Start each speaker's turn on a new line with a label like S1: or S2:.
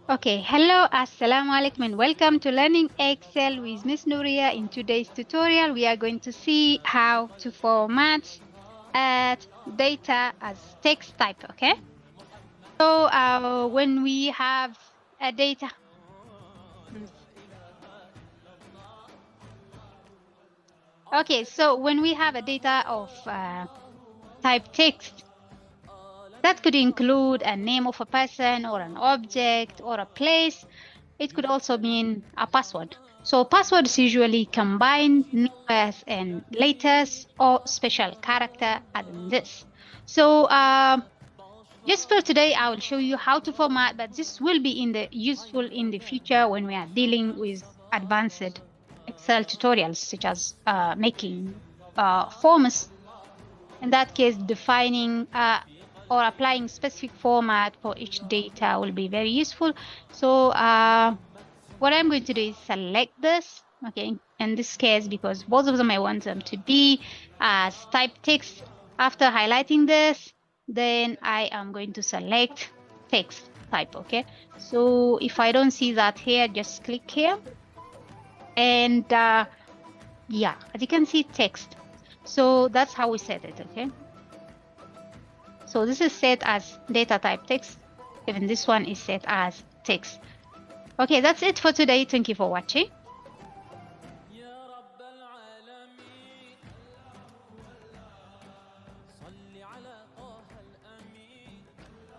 S1: Okay, hello, assalamu alaikum, and welcome to Learning Excel with Miss Nuria. In today's tutorial, we are going to see how to format data as text type, okay? So when we have a data, okay, so when we have a data of type text, that could include a name of a person or an object or a place. It could also mean a password. So passwords usually combine numbers and letters or special character as in this. So just for today, I will show you how to format, but this will be useful in the future when we are dealing with advanced Excel tutorials, such as making forms. In that case, defining or applying specific format for each data will be very useful. So what I'm going to do is select this, okay, in this case, because both of them, I want them to be as type text. After highlighting this, then I am going to select text type, okay? So if I don't see that here, just click here. And yeah, as you can see, text. So that's how we set it, okay? So this is set as data type text. Even this one is set as text. Okay, that's it for today. Thank you for watching.